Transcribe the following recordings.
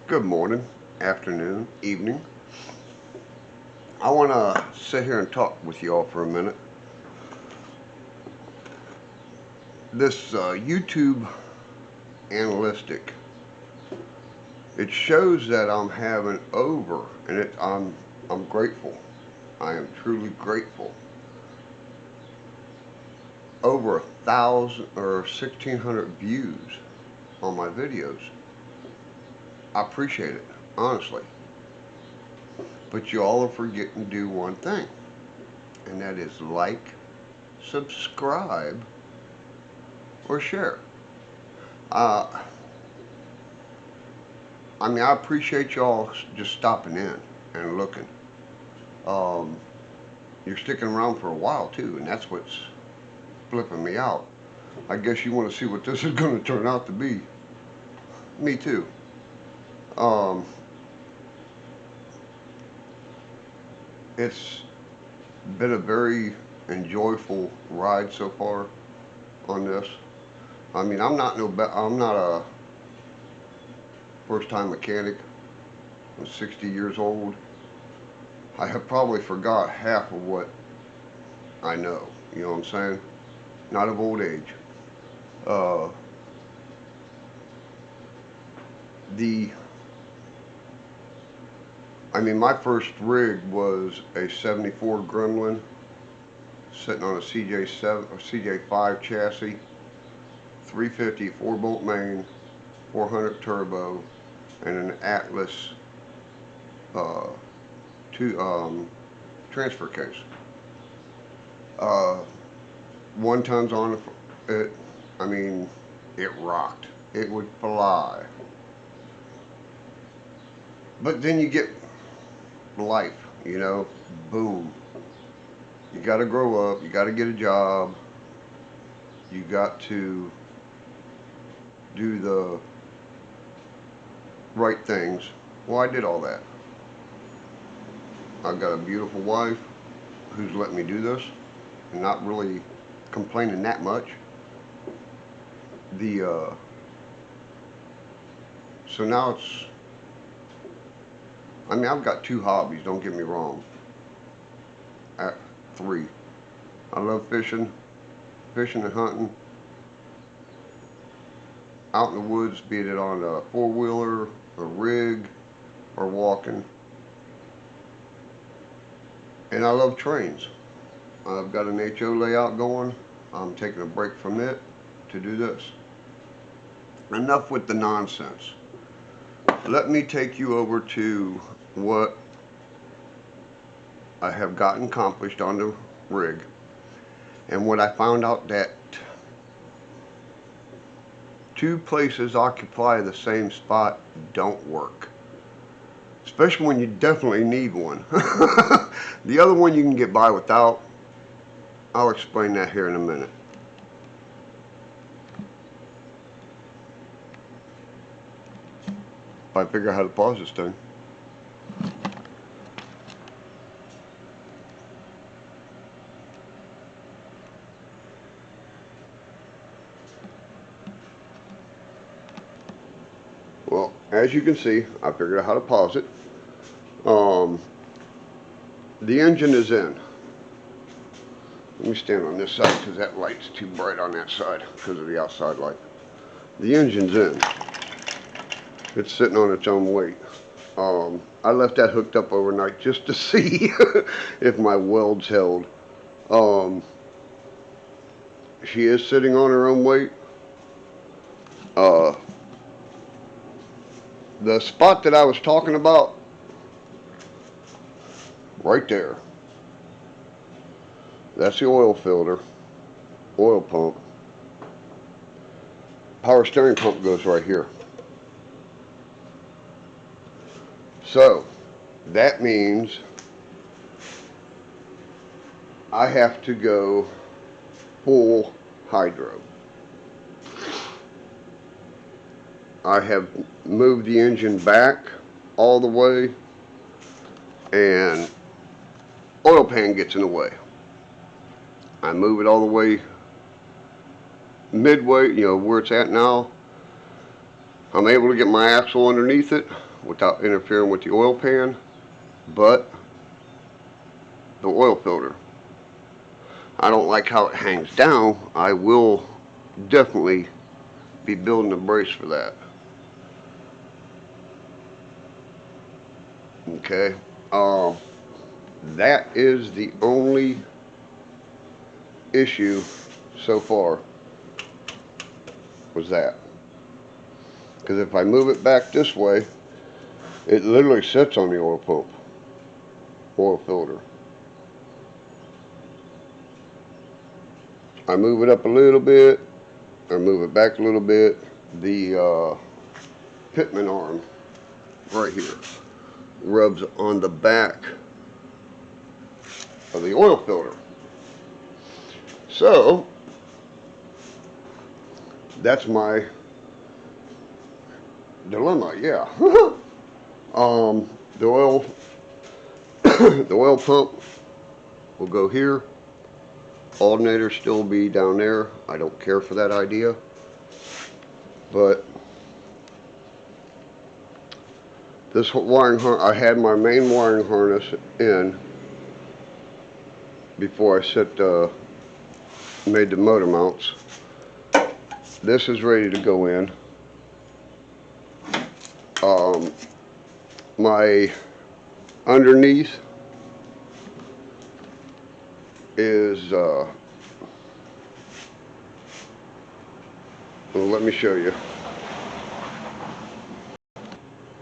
Good morning, afternoon, evening. I want to sit here and talk with you all for a minute. This YouTube analytic, it shows that I'm having over, and I'm grateful. I am truly grateful. Over 1,000 or 1,600 views on my videos. I appreciate it, honestly. But you all are forgetting to do one thing, and that is like, subscribe, or share. Uh, I appreciate y'all just stopping in and looking. Um, you're sticking around for a while too, and that's what's flipping me out. I guess you want to see what this is going to turn out to be. Me too. Um, it's been a very enjoyable ride so far on this. I'm not a first time mechanic. I'm 60 years old. I have probably forgot half of what I know. You know what I'm saying? Not of old age. Uh, the my first rig was a 74 Gremlin sitting on a CJ7 or CJ5 chassis, 350 4-bolt main, 400 turbo, and an Atlas uh, two transfer case. Uh, 1 tons on it. I mean, it rocked. It would fly. But then you get life, boom. You got to grow up. You got to get a job. You got to do the right things. Well, I did all that. I've got a beautiful wife who's let me do this and not really complaining that much. So now I've got 2 hobbies, don't get me wrong. 3. I love fishing and hunting. Out in the woods, be it on a 4-wheeler, a rig, or walking. And I love trains. I've got an HO layout going. I'm taking a break from it to do this. Enough with the nonsense. Let me take you over to what I have gotten accomplished on the rig, and what I found out that 2 places occupy the same spot don't work, especially when you definitely need one. The other one you can get by without. I'll explain that here in a minute. If I figure out how to pause this thing. Well, as you can see, I figured out how to pause it. The engine is in. Let me stand on this side because that light's too bright on that side because of the outside light. The engine's in. It's sitting on its own weight. I left that hooked up overnight just to see if my welds held. She is sitting on her own weight. The spot that I was talking about, right there, that's the oil filter, oil pump. Power steering pump goes right here. So that means I have to go full hydro. I have moved the engine back all the way, and oil pan gets in the way. I move it all the way midway, where it's at now. I'm able to get my axle underneath it. without interfering with the oil pan, but the oil filter. I don't like how it hangs down. I will definitely be building a brace for that. Okay. Um, that is the only issue so far, was that. Because if I move it back this way, it literally sits on the oil pump, oil filter. I move it up a little bit, I move it back a little bit. The pitman arm right here rubs on the back of the oil filter. So that's my dilemma. Yeah. The oil the oil pump will go here. Alternator still be down there. I don't care for that idea, but this wiring I had my main wiring harness in before I made the motor mounts. This is ready to go in. My underneath is well, let me show you.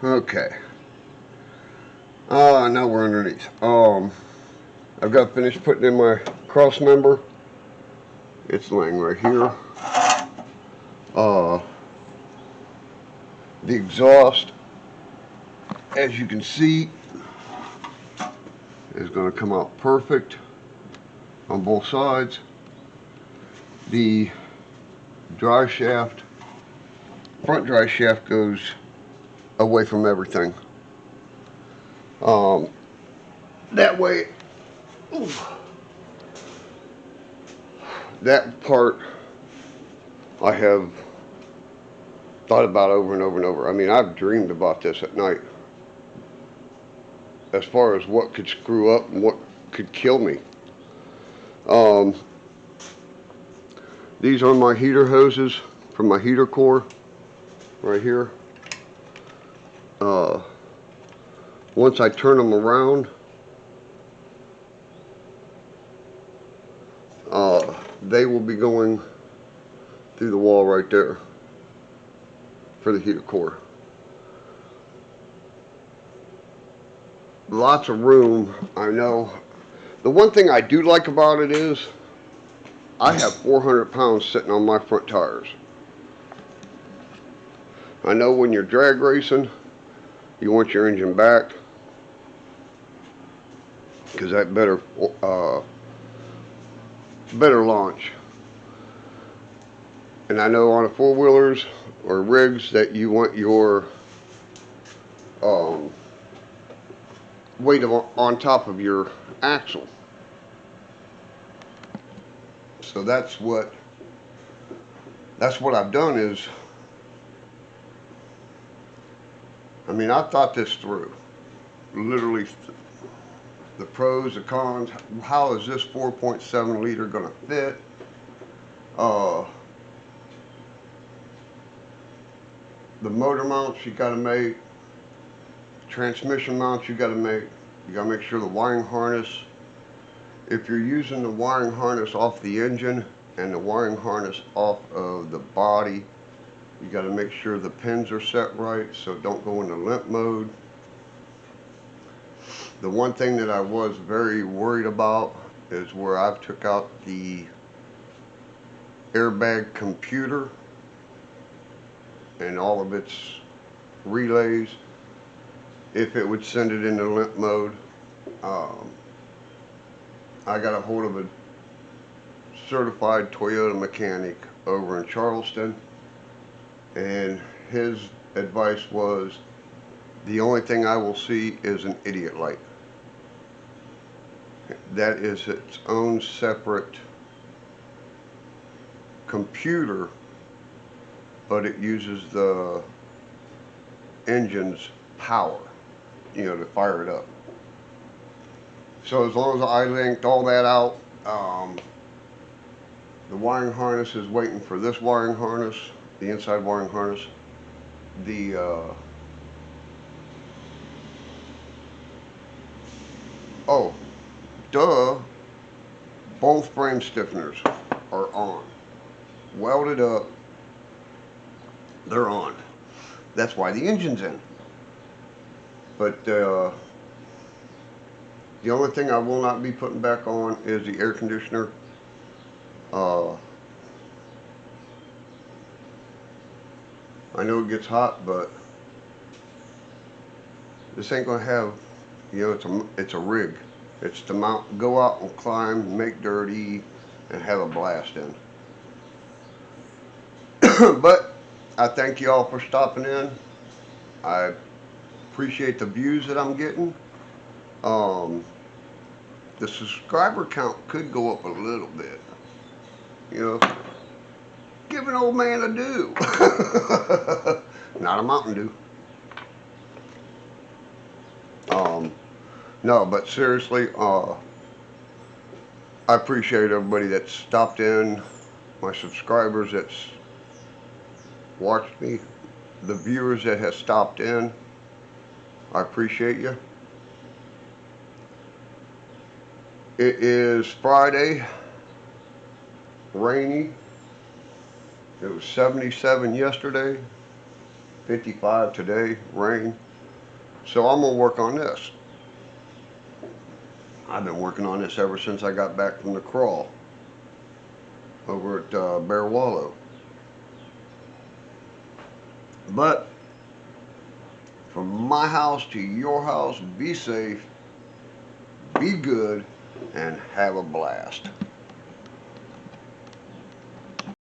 Okay. Now we're underneath. I've got finished putting in my cross member. It's laying right here. The exhaust, as you can see, is going to come out perfect on both sides. The dry shaft, front dry shaft, goes away from everything. That way, that part I have thought about over and over and over. I mean, I've dreamed about this at night, as far as what could screw up and what could kill me. These are my heater hoses from my heater core right here. Once I turn them around, they will be going through the wall right there for the heater core. Lots of room, I know. The one thing I do like about it is I have 400 pounds sitting on my front tires. I know when you're drag racing, you want your engine back, because that better launch. And I know on the four-wheelers or rigs that you want your weight on top of your axle. So that's what I've done is, I mean, I thought this through. Literally, the pros, the cons, how is this 4.7 liter gonna fit? The motor mounts you gotta make, transmission mounts you gotta make. You gotta make sure the wiring harness, if you're using the wiring harness off the engine and the wiring harness off of the body, you gotta make sure the pins are set right, so don't go into limp mode. The one thing that I was very worried about is where I've took out the airbag computer and all of its relays, if it would send it into limp mode. I got a hold of a certified Toyota mechanic over in Charleston, and his advice was, the only thing I will see is an idiot light. That is its own separate computer, but it uses the engine's power, to fire it up. So as long as I linked all that out, the wiring harness is waiting for this wiring harness, the inside wiring harness. The oh, duh, both frame stiffeners are on, welded up. They're on. That's why the engine's in. But the only thing I will not be putting back on is the air conditioner. Uh, I know it gets hot, but this ain't gonna have, it's a rig. It's to mount, go out and climb, make dirty, and have a blast in. But I thank you all for stopping in. I appreciate the views that I'm getting. Um, the subscriber count could go up a little bit. You know, give an old man a Dew. Not a Mountain Dew. No, but seriously, I appreciate everybody that stopped in, my subscribers that's watched me, the viewers that have stopped in. I appreciate you. It is Friday, rainy. It was 77 yesterday, 55 today, rain. So I'm gonna work on this. I've been working on this ever since I got back from the crawl over at Bear Wallow. But from my house to your house, be safe, be good, and have a blast.